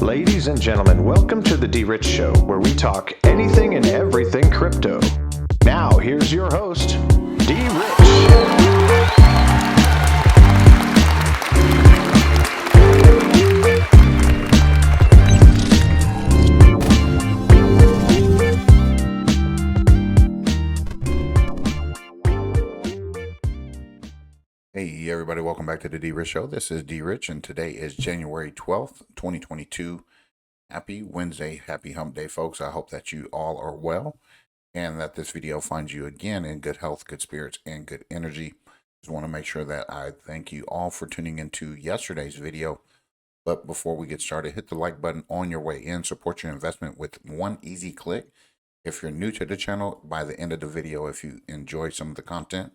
Ladies and gentlemen, welcome to the DRich Show, where we talk anything and everything crypto. Now, here's your host, DRich. Hey everybody, welcome back to the DRich Show. This is DRich and today is January 12th, 2022. Happy Wednesday, happy hump day folks. I hope that you all are well and that this video finds you again in good health, good spirits, and good energy. Just want to make sure that I thank you all for tuning into yesterday's video. But before we get started, hit the like button on your way in. Support your investment with one easy click. If you're new to the channel, by the end of the video, if you enjoy some of the content,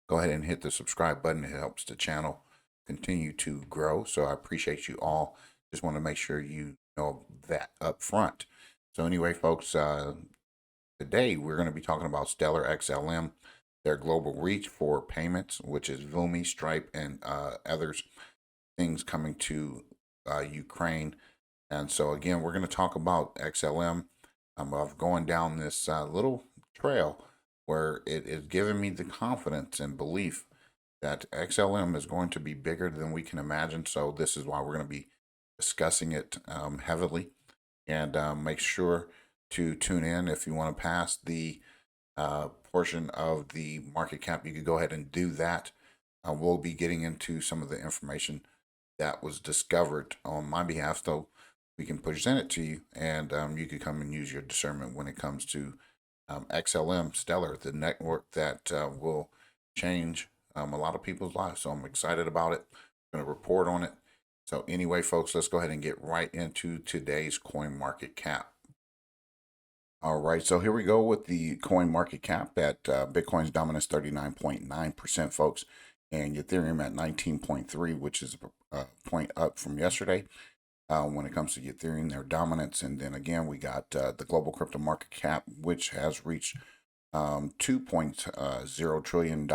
go ahead and hit the subscribe button. It helps the channel continue to grow. So I appreciate you all. Just want to make sure you know that up front. So anyway, folks, today we're going to be talking about Stellar XLM, their global reach for payments, which is Vumi, Stripe, and others things coming to Ukraine. And so again, we're going to talk about XLM. Of going down this little trail where it is giving me the confidence and belief that XLM is going to be bigger than we can imagine. So this is why we're going to be discussing it heavily, and make sure to tune in. If you want to pass the portion of the market cap, you could go ahead and do that. We'll be getting into some of the information that was discovered on my behalf, so we can present it to you, and you can come and use your discernment when it comes to XLM Stellar, the network that will change a lot of people's lives. So I'm excited about it. I'm going to report on it. So anyway, folks, let's go ahead and get right into today's coin market cap. All right, so here we go with the coin market cap at Bitcoin's dominance 39.9%, folks, and Ethereum at 19.3, which is a point up from yesterday. When it comes to Ethereum, their dominance. And then again, we got the global crypto market cap, which has reached $2.0 trillion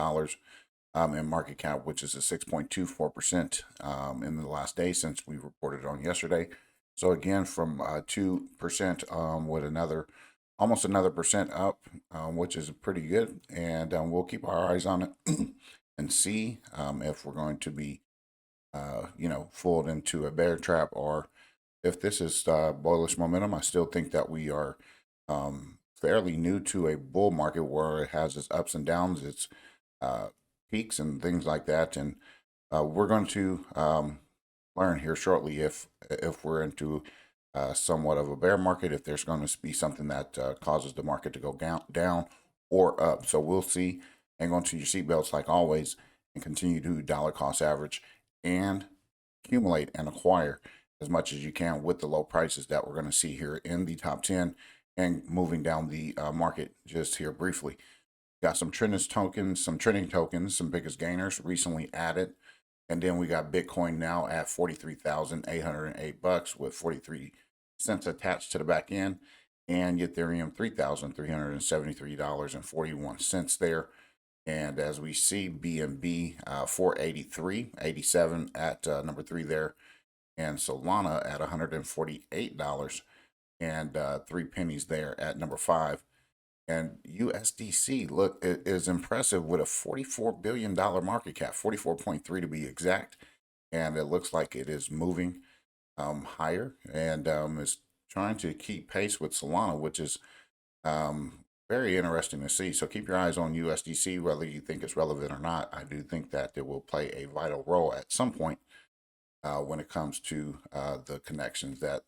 in market cap, which is a 6.24% in the last day since we reported on yesterday. So again, from 2% with almost another percent up, which is pretty good. And we'll keep our eyes on it and see if we're going to be fooled into a bear trap, or if this is bullish momentum. I still think that we are fairly new to a bull market where it has its ups and downs, its peaks and things like that. And we're going to learn here shortly if we're into somewhat of a bear market, if there's going to be something that causes the market to go down or up. So we'll see. Hang on to your seatbelts like always and continue to dollar cost average and accumulate and acquire as much as you can with the low prices that we're going to see here in the top 10 and moving down the market just here briefly. Got some trending tokens, some biggest gainers recently added. And then we got Bitcoin now at $43,808 with 43 cents attached to the back end, and Ethereum $3,373.41 there. And as we see, BNB 483.87 at number 3 there, and Solana at $148 and 3 pennies there at number 5. And USDC, look, it is impressive with a $44 billion market cap, 44.3 to be exact. And it looks like it is moving higher, and is trying to keep pace with Solana, which is very interesting to see. So keep your eyes on USDC, whether you think it's relevant or not. I do think that it will play a vital role at some point when it comes to the connections that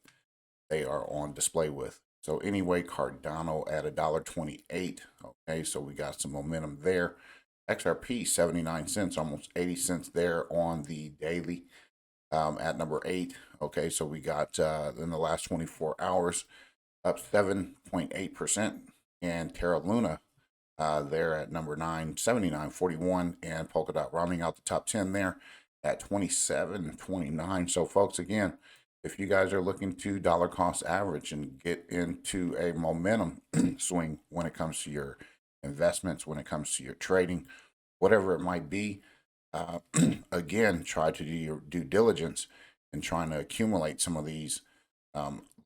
they are on display with. So anyway, Cardano at $1.28. Okay, so we got some momentum there. XRP 79 cents, almost 80 cents there on the daily at number 8. Okay, so we got in the last 24 hours up 7.8%. And Terra Luna there at number 9, 79.41, and Polkadot rounding out the top 10 there at 27.29. So folks, again, if you guys are looking to dollar cost average and get into a momentum swing when it comes to your investments, when it comes to your trading, whatever it might be, again, try to do your due diligence in trying to accumulate some of these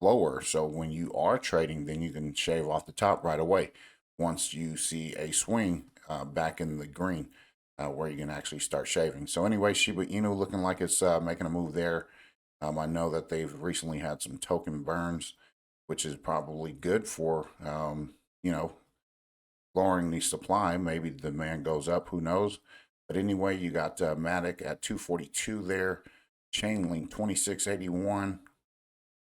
lower. So when you are trading, then you can shave off the top right away once you see a swing back in the green, where you can actually start shaving. So anyway, Shiba Inu looking like it's making a move there. I know that they've recently had some token burns, which is probably good for, you know, lowering the supply. Maybe the demand goes up, who knows? But anyway, you got Matic at 242 there, Chainlink 2681.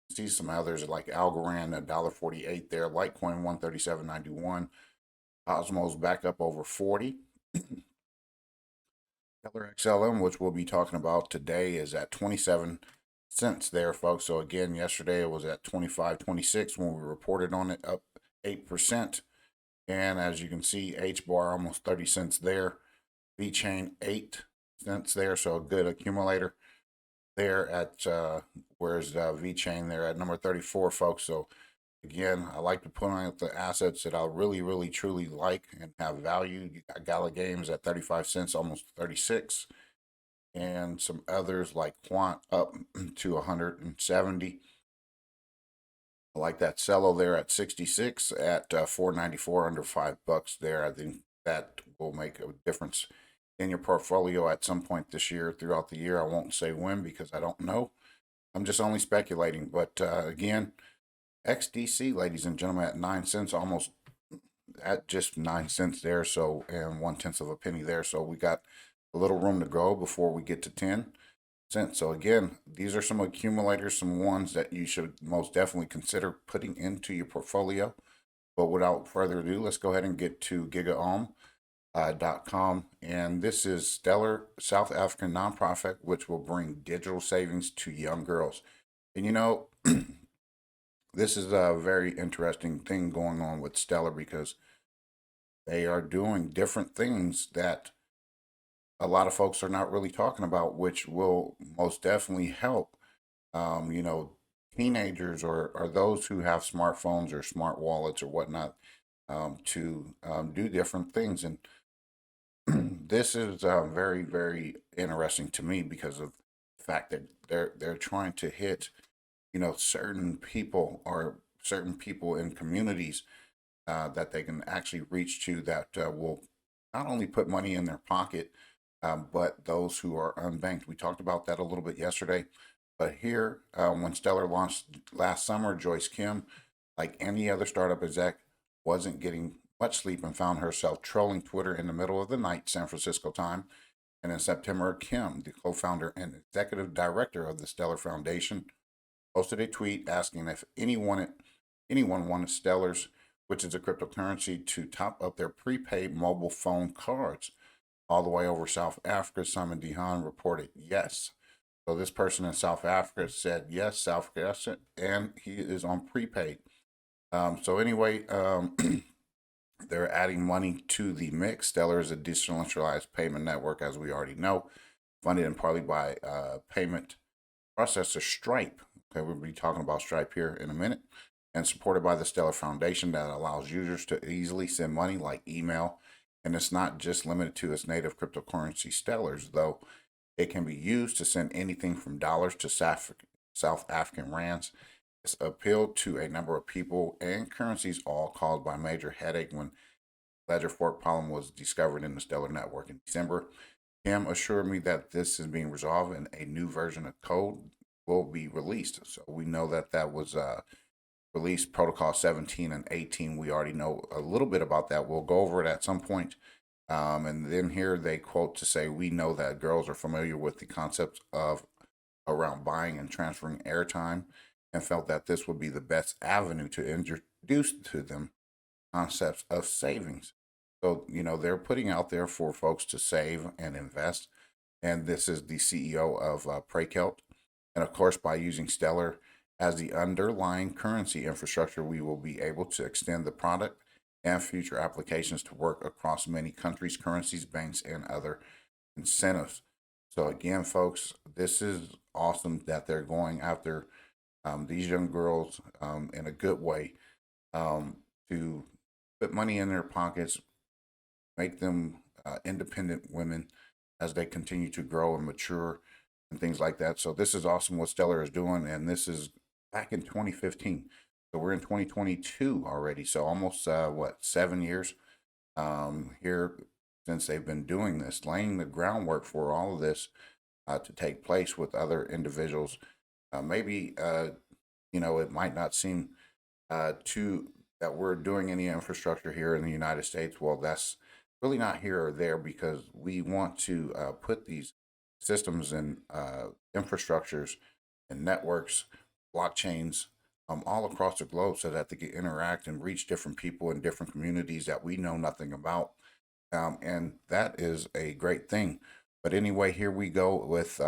See some others like Algorand $1.48 there, Litecoin 137.91, Osmos back up over 40. Stellar XLM, which we'll be talking about today, is at 27 cents there, folks. So again, yesterday it was at 25.26 when we reported on it, up 8%. And as you can see, H bar almost 30 cents there. VeChain 8 cents there, so a good accumulator there at where's VeChain there at number 34, folks. So again, I like to put on the assets that I really truly like and have value. You got Gala Games at 35 cents, almost 36, and some others like Quant up to 170. I like that Cello there at 66 at 494, under $5 there. I think that will make a difference in your portfolio at some point this year, throughout the year. I won't say when because I don't know. I'm just only speculating. But again, XDC, ladies and gentlemen, at 9 cents, almost at just 9 cents there. So, and 1/10 of a penny there. So we got a little room to grow before we get to 10 cents. So again, these are some accumulators, some ones that you should most definitely consider putting into your portfolio. But without further ado, let's go ahead and get to gigaohm.com. And this is Stellar, South African nonprofit, which will bring digital savings to young girls. And you know, this is a very interesting thing going on with Stellar because they are doing different things that a lot of folks are not really talking about, which will most definitely help, you know, teenagers or those who have smartphones or smart wallets or whatnot, to do different things. And this is very interesting to me because of the fact that they're trying to hit, you know, certain people or certain people in communities that they can actually reach to, that will not only put money in their pocket, but those who are unbanked. We talked about that a little bit yesterday. But here, when Stellar launched last summer, Joyce Kim, like any other startup exec, wasn't getting much sleep and found herself trolling Twitter in the middle of the night, San Francisco time. And in September, Kim, the co-founder and executive director of the Stellar Foundation, posted a tweet asking if anyone wanted Stellars, which is a cryptocurrency, to top up their prepaid mobile phone cards. All the way over South Africa, Simon Dehaan reported yes. So this person in South Africa said yes, South Africa, and he is on prepaid. So anyway, they're adding money to the mix. Stellar is a decentralized payment network, as we already know, funded in partly by payment processor Stripe. Okay, we'll be talking about Stripe here in a minute, and supported by the Stellar Foundation that allows users to easily send money like email. And it's not just limited to its native cryptocurrency Stellars, though. It can be used to send anything from dollars to South African rands. It's appealed to a number of people and currencies, all caused by major headache when ledger fork problem was discovered in the Stellar network in December. Kim assured me that this is being resolved and a new version of code will be released. So we know that that was released, protocol 17 and 18. We already know a little bit about that. We'll go over it at some point. And then here they quote to say, we know that girls are familiar with the concepts of around buying and transferring airtime, and felt that this would be the best avenue to introduce to them concepts of savings. So, you know, they're putting out there for folks to save and invest. And this is the CEO of Prakelt. And of course, by using Stellar as the underlying currency infrastructure, we will be able to extend the product and future applications to work across many countries, currencies, banks, and other incentives. So again, folks, this is awesome that they're going after these young girls in a good way, to put money in their pockets, make them independent women as they continue to grow and mature and things like that. So this is awesome what Stellar is doing, and this is back in 2015. So we're in 2022 already. So almost, 7 years here since they've been doing this, laying the groundwork for all of this to take place with other individuals. Maybe, it might not seem to that we're doing any infrastructure here in the United States. Well, that's really not here or there because we want to put these systems and infrastructures and networks, blockchains, all across the globe so that they can interact and reach different people in different communities that we know nothing about. And that is a great thing. But anyway, here we go with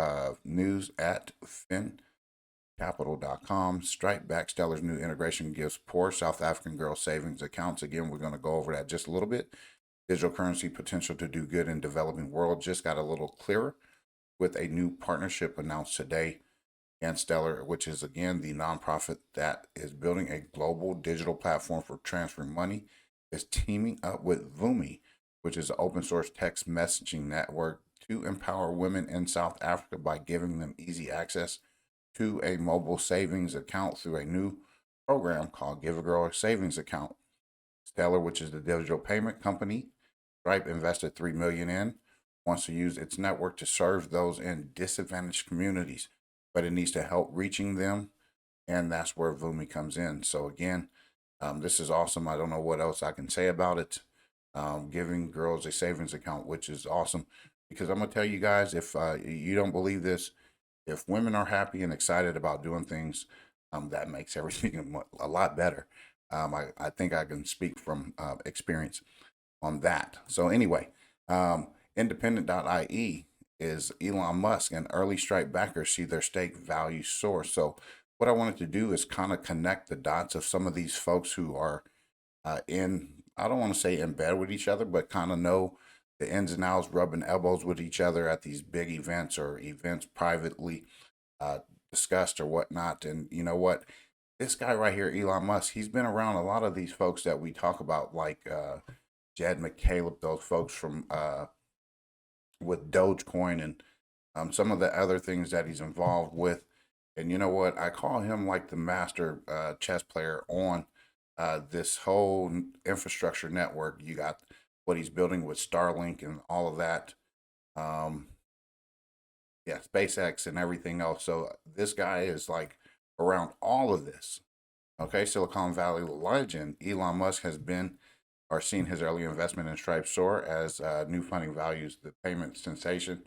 news at fincapital.com. Stripe back Stellar's new integration gives poor South African girl savings accounts. Again, we're going to go over that just a little bit. Digital currency potential to do good in developing world just got a little clearer with a new partnership announced today. And Stellar, which is again the nonprofit that is building a global digital platform for transferring money, is teaming up with Vumi, which is an open source text messaging network, to empower women in South Africa by giving them easy access to a mobile savings account through a new program called Give a Girl a Savings Account. Stellar, which is the digital payment company Stripe invested $3 million in, wants to use its network to serve those in disadvantaged communities, but it needs to help reaching them, and that's where Vumi comes in. So again, this is awesome. I don't know what else I can say about it. Giving girls a savings account, which is awesome, because I'm gonna tell you guys, if you don't believe this, if women are happy and excited about doing things, that makes everything a lot better. I think I can speak from experience on that. So anyway, independent.ie is Elon Musk and early Stripe backers see their stake value soar. So what I wanted to do is kind of connect the dots of some of these folks who are I don't want to say in bed with each other, but kind of know the ins and outs, rubbing elbows with each other at these big events or events privately discussed or whatnot. And you know what? This guy right here, Elon Musk, he's been around a lot of these folks that we talk about, like Jed McCaleb, those folks from with Dogecoin and some of the other things that he's involved with. And you know what? I call him like the master chess player on this whole infrastructure network. You got what he's building with Starlink and all of that. Yeah, SpaceX and everything else. So this guy is like around all of this. Okay, Silicon Valley legend Elon Musk has been or seen his early investment in Stripe soar as new funding values the payment sensation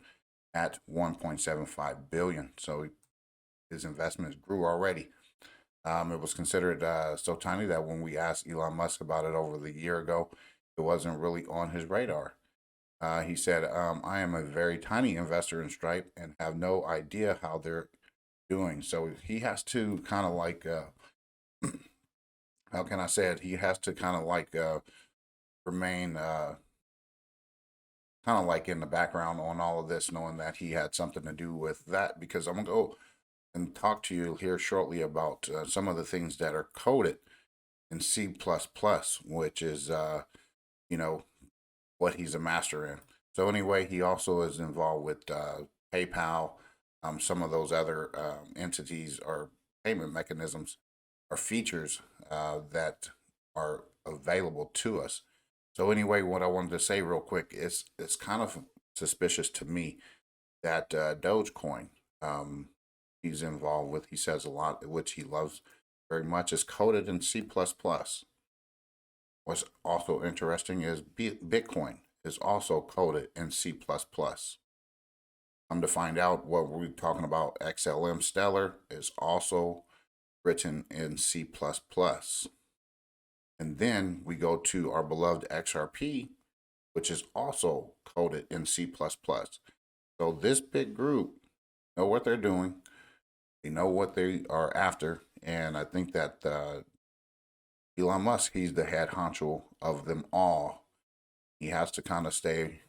at 1.75 billion. So his investments grew already. It was considered so tiny that when we asked Elon Musk about it over the year ago, it wasn't really on his radar. He said, I am a very tiny investor in Stripe and have no idea how they're doing. So he has to kind of like, how can I say it? He has to kind of like remain kind of like in the background on all of this, knowing that he had something to do with that, because I'm going to go and talk to you here shortly about some of the things that are coded in C++, which is, what he's a master in. So anyway, he also is involved with PayPal, some of those other entities or payment mechanisms or features that are available to us. So anyway, what I wanted to say real quick is it's kind of suspicious to me that Dogecoin he's involved with, he says a lot, which he loves very much, is coded in C++. What's also interesting is Bitcoin is also coded in C++. To find out what we're talking about, XLM Stellar is also written in C++. And then we go to our beloved XRP, which is also coded in C++. So this big group know what they're doing. They know what they are after. And I think that Elon Musk, he's the head honcho of them all. He has to kind of stay,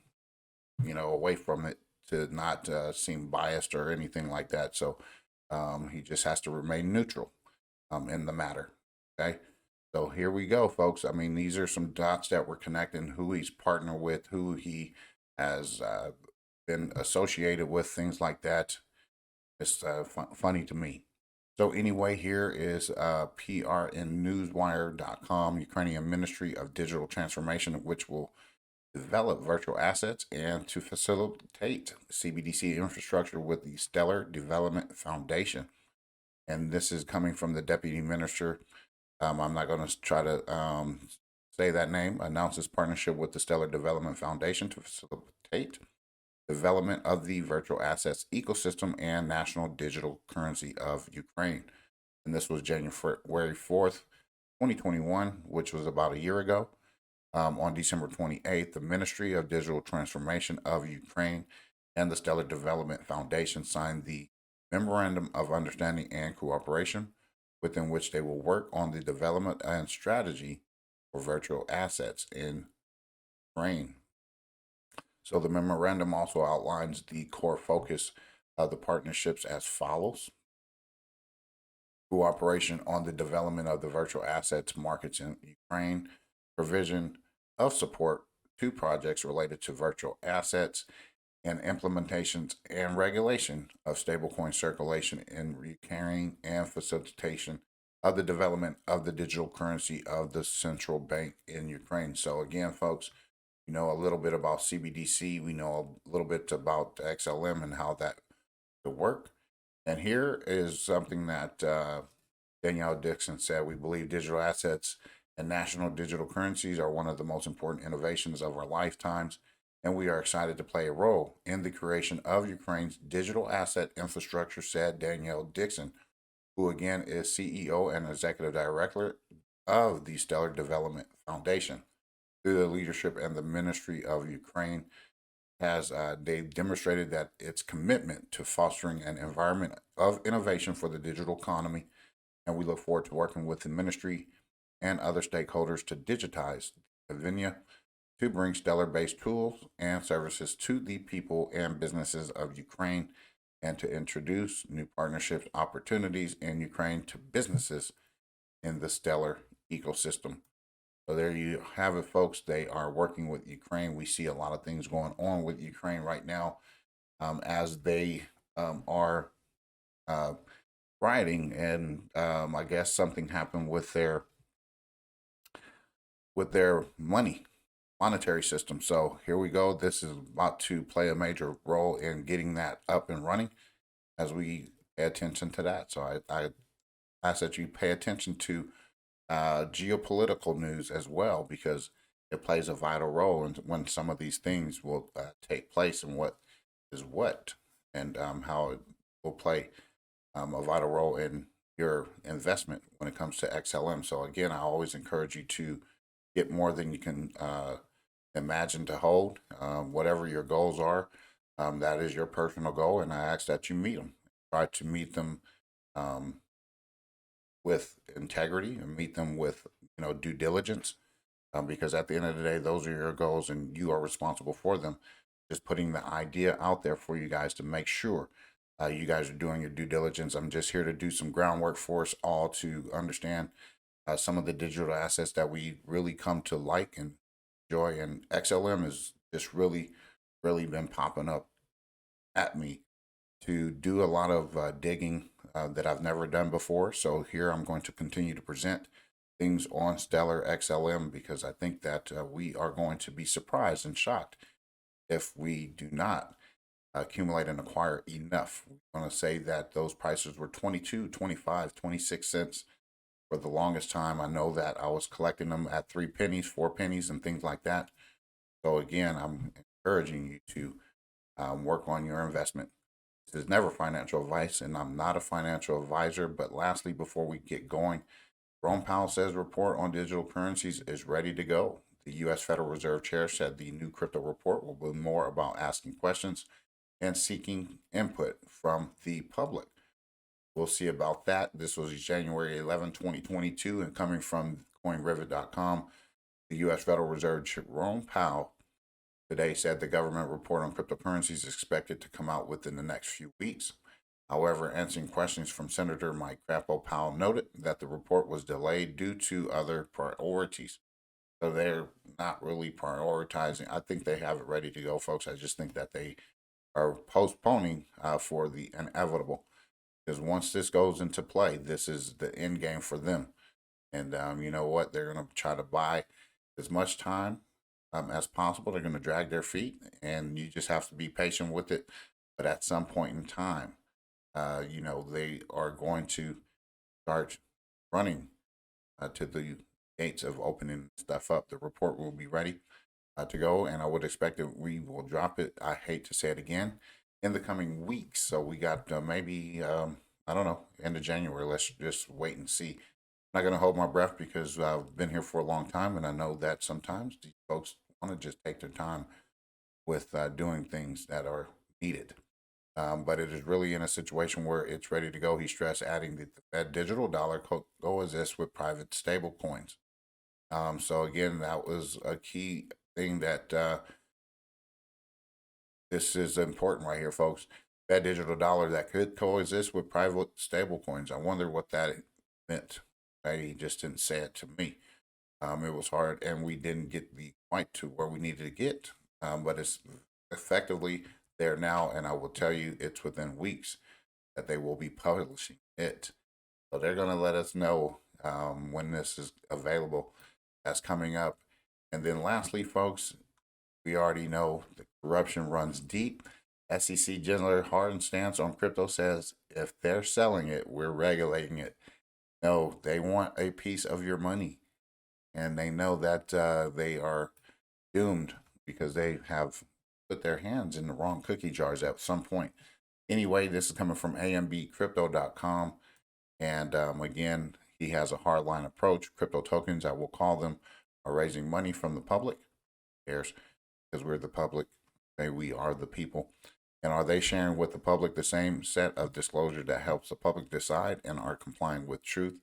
away from it to not seem biased or anything like that. So he just has to remain neutral in the matter. Okay. So here we go, folks. I mean, these are some dots that we're connecting, who he's partnered with, who he has been associated with, things like that. It's funny to me. So anyway, here is prnnewswire.com, Ukrainian Ministry of Digital Transformation, which will develop virtual assets and to facilitate CBDC infrastructure with the Stellar Development Foundation. And this is coming from the Deputy Minister. I'm not going to try to say that name. Announces partnership with the Stellar Development Foundation to facilitate development of the virtual assets ecosystem and national digital currency of Ukraine. And this was January 4th, 2021, which was about a year ago. On December 28th, the Ministry of Digital Transformation of Ukraine and the Stellar Development Foundation signed the Memorandum of Understanding and Cooperation, within which they will work on the development and strategy for virtual assets in Ukraine. So the memorandum also outlines the core focus of the partnerships as follows: cooperation on the development of the virtual assets markets in Ukraine, provision of support to projects related to virtual assets, and implementations and regulation of stablecoin circulation in Ukraine, and facilitation of the development of the digital currency of the central bank in Ukraine. So again, folks, we know a little bit about CBDC. We know a little bit about XLM and how that could work. And here is something that Danielle Dixon said: we believe digital assets and national digital currencies are one of the most important innovations of our lifetimes, and we are excited to play a role in the creation of Ukraine's digital asset infrastructure, said Danielle Dixon, who again is CEO and Executive Director of the Stellar Development Foundation. Through the leadership and the Ministry of Ukraine, has they demonstrated that its commitment to fostering an environment of innovation for the digital economy, and we look forward to working with the ministry and other stakeholders to digitize the Vumi to bring Stellar-based tools and services to the people and businesses of Ukraine, and to introduce new partnership opportunities in Ukraine to businesses in the Stellar ecosystem. So there you have it, folks. They are working with Ukraine. We see a lot of things going on with Ukraine right now, as they are rioting, and I guess something happened with their monetary system. So here we go. This is about to play a major role in getting that up and running as we pay attention to that. So I ask that you pay attention to geopolitical news as well, because it plays a vital role in when some of these things will take place, and what is what, and how it will play a vital role in your investment when it comes to XLM. So again, I always encourage you to get more than you can imagine to hold. Whatever your goals are, that is your personal goal, and I ask that you meet them. Try to meet them with integrity, and meet them with due diligence, because at the end of the day, those are your goals and you are responsible for them. Just putting the idea out there for you guys to make sure you guys are doing your due diligence. I'm just here to do some groundwork for us all to understand some of the digital assets that we really come to like and enjoy. And XLM has just really been popping up at me to do a lot of digging that I've never done before. So here I'm going to continue to present things on Stellar XLM, because I think that we are going to be surprised and shocked if we do not accumulate and acquire enough. We're going to say that those prices were 22, 25, 26 cents for the longest time. I know that I was collecting them at 3 pennies, 4 pennies, and things like that. So again, I'm encouraging you to work on your investment. This is never financial advice, and I'm not a financial advisor. But lastly, before we get going, Jerome Powell says report on digital currencies is ready to go. The U.S. Federal Reserve Chair said the new crypto report will be more about asking questions and seeking input from the public. We'll see about that. This was January 11, 2022, and coming from CoinRivet.com, the U.S. Federal Reserve Jerome Powell today said the government report on cryptocurrencies is expected to come out within the next few weeks. However, answering questions from Senator Mike Crapo, Powell noted that the report was delayed due to other priorities. So they're not really prioritizing. I think they have it ready to go, folks. I just think that they are postponing for the inevitable. because once this goes into play, this is the end game for them. And you know what? They're going to try to buy as much time as possible. They're going to drag their feet, and you just have to be patient with it. But at some point in time, you know, they are going to start running to the gates of opening stuff up. The report will be ready to go, and I would expect that we will drop it. I hate to say it again, in the coming weeks. So we got maybe I don't know, end of January. Let's just wait and see. I'm not going to hold my breath because I've been here for a long time, and I know that sometimes these folks want to just take their time with doing things that are needed. But it is really in a situation where it's ready to go. He stressed, adding that the Fed digital dollar coexists with private stable coins. So again, that was a key thing that this is important right here, folks. Fed digital dollar that could coexist with private stable coins. I wonder what that meant. Right? He just didn't say it to me. It was hard, and we didn't get the point to where we needed to get. But it's effectively there now, and I will tell you, it's within weeks that they will be publishing it. So they're going to let us know when this is available. That's coming up. And then lastly, folks, we already know the corruption runs deep. SEC General Harden's stance on crypto says if they're selling it, we're regulating it. No, they want a piece of your money. And they know that they are doomed because they have put their hands in the wrong cookie jars at some point. Anyway, this is coming from ambcrypto.com. And again, he has a hardline approach. Crypto tokens, I will call them, are raising money from the public. Cares, because we're the public. We are the people. And are they sharing with the public the same set of disclosure that helps the public decide and are complying with truth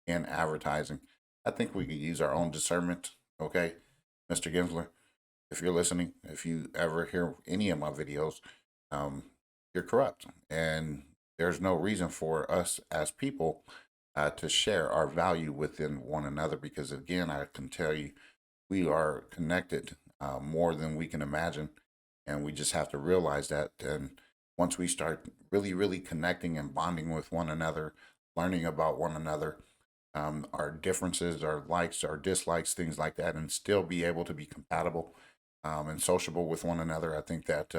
in advertising? I think we could use our own discernment. Okay, Mr. Gensler, if you're listening, if you ever hear any of my videos, you're corrupt. And there's no reason for us as people to share our value within one another because, again, I can tell you, we are connected more than we can imagine. And we just have to realize that. And once we start really, really connecting and bonding with one another, learning about one another, our differences, our likes, our dislikes, things like that, and still be able to be compatible and sociable with one another, I think that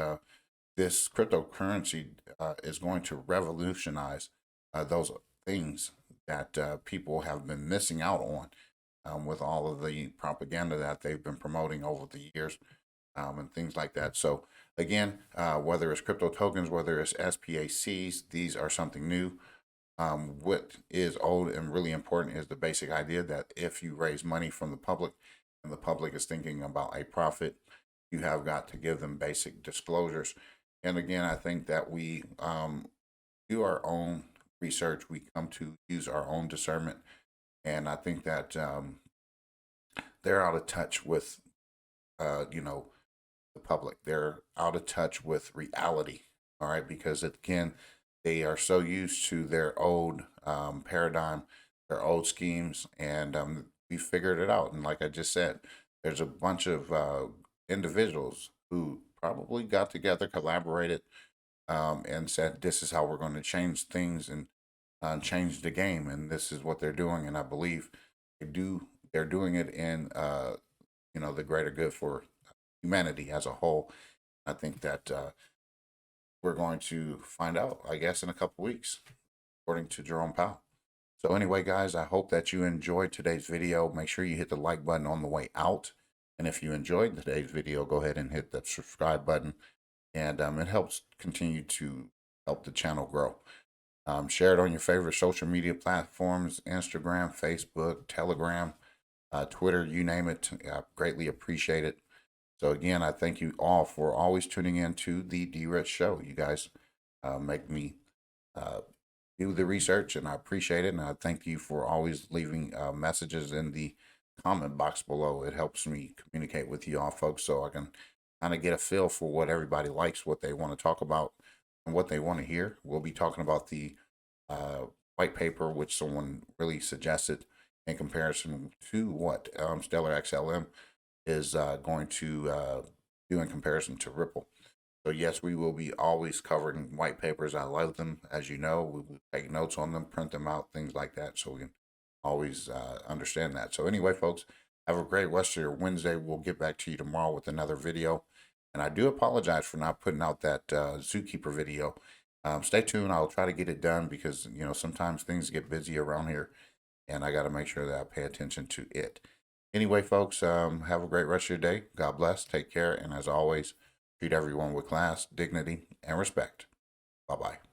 this cryptocurrency is going to revolutionize those things that people have been missing out on with all of the propaganda that they've been promoting over the years and things like that. So again, whether it's crypto tokens, whether it's SPACs, these are something new. What is old and really important is the basic idea that if you raise money from the public and the public is thinking about a profit, you have got to give them basic disclosures. And again, I think that we do our own research. We come to use our own discernment. And I think that they're out of touch with, you know, the public. They're out of touch with reality. All right. Because again, they are so used to their old paradigm, their old schemes, and we figured it out. And like I just said, there's a bunch of individuals who probably got together, collaborated, and said, "This is how we're going to change things and change the game." And this is what they're doing. And I believe they're doing it in you know, the greater good for humanity as a whole. I think that we're going to find out, I guess, in a couple weeks, according to Jerome Powell. So anyway, guys, I hope that you enjoyed today's video. Make sure you hit the like button on the way out. And if you enjoyed today's video, go ahead and hit that subscribe button. And it helps continue to help the channel grow. Share it on your favorite social media platforms, Instagram, Facebook, Telegram, Twitter, you name it. I greatly appreciate it. So again, I thank you all for always tuning in to the DRich Show. You guys make me do the research, and I appreciate it. And I thank you for always leaving messages in the comment box below. It helps me communicate with you all, folks, so I can kind of get a feel for what everybody likes, what they want to talk about, and what they want to hear. We'll be talking about the white paper, which someone really suggested in comparison to what Stellar XLM is going to do in comparison to Ripple. So yes, we will be always covering white papers. I love them, as you know. We will take notes on them, print them out, things like that, so we can always understand that. So anyway, folks, have a great rest of your Wednesday. We'll get back to you tomorrow with another video. And I do apologize for not putting out that zookeeper video. Stay tuned. I'll try to get it done because, you know, sometimes things get busy around here and I got to make sure that I pay attention to it. Anyway, folks, have a great rest of your day. God bless. Take care. And as always, treat everyone with class, dignity, and respect. Bye-bye.